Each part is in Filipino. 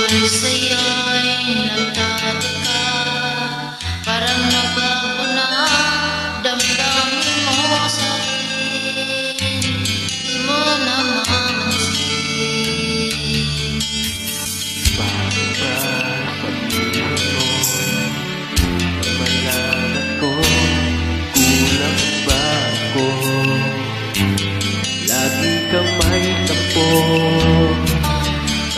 sa'yo'y nagtataka, parang nagbago na damdamin mo sa'kin, di mo na mamansin. Bakit ba sabihin mo, pamalangan ko, kulang ba ako? Lagi kang may tampo,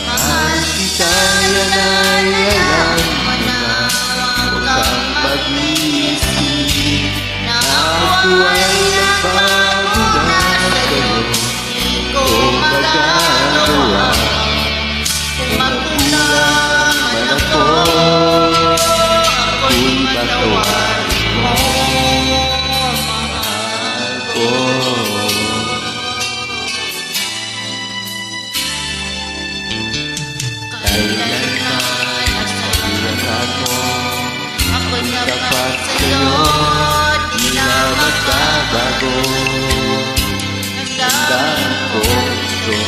kahit kita yan ay alam mo na. Huwag kang mag-iisip na ako ay nagbago na sa'yo. Di ko magagawa kung magkulang man ako, ako'y patawarin mo, mahal ko. Kailanman nasabihan mo, ako'y dapat sa'yo, di na magbabago. Tandaan ko ito,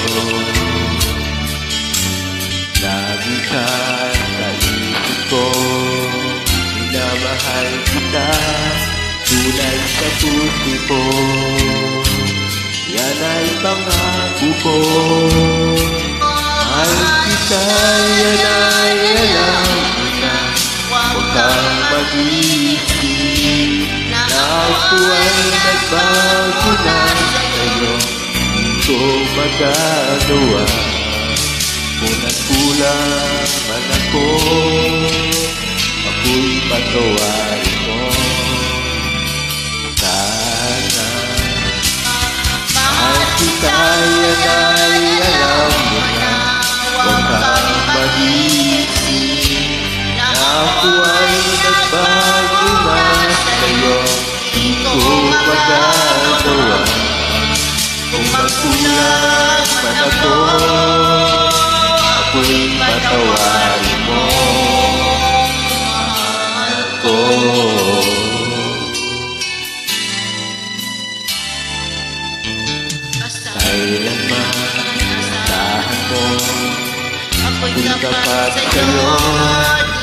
lagi ka sa isip ko, minamahal kita, tunay sa puso ko. Yan ay pangako ko, mahal kita, yan ay alam mo na. Huwag kang mag-iisip na ako ay nagbago na sa'yo. Di ko magagawa kung nagkulang man ako, ako'y patawarin mo. Sana mahal kita, yan ay alam mo na. Huwag kang mag-iisip na ako ay nagbago na sa'yo. Di ko magagawa kung magkulang man ako, ako'y patawarin mo, mahal ko. Kailanman asahan mo, ako'y kung dapat dapat sa'yo, sa'yo,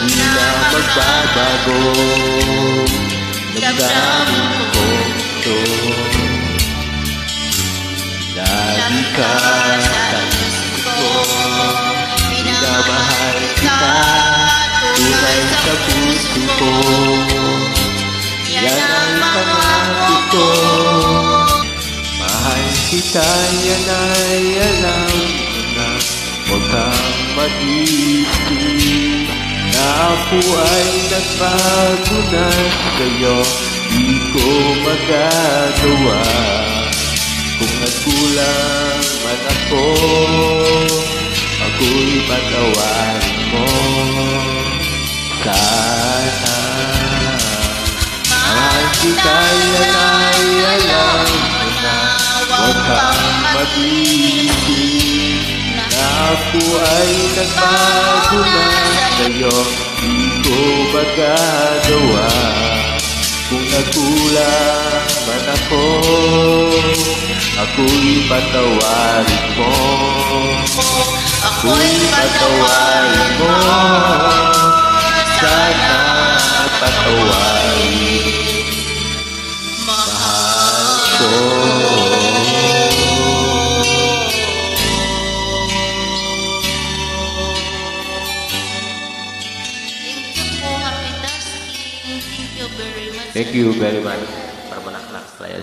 di na magbabago. Damdamin ko ito, lagi ka sa isip ko, minamahal kita, tunay sa puso ko. Yan ang pangako ko, mahal kita, yan ay alam mo na. Huwag kang mag-iisip na ako ay nagbago na sa'yo. Di ko magagawa kung nagkulang man ako, ako'y patawarin mo. Sana mahal kita, yan ay alam mo na. Huwag kang mag-iisip na ako ay nagbago na sa'yo. Di ko magagawa kung nagkulang man ako, ako'y patawarin mo. Ako'y patawarin mo, sana patawarin, mahal ko. Thank you po, Happy Tasking. Thank you very much. Thank you very much. Para manaknak saya.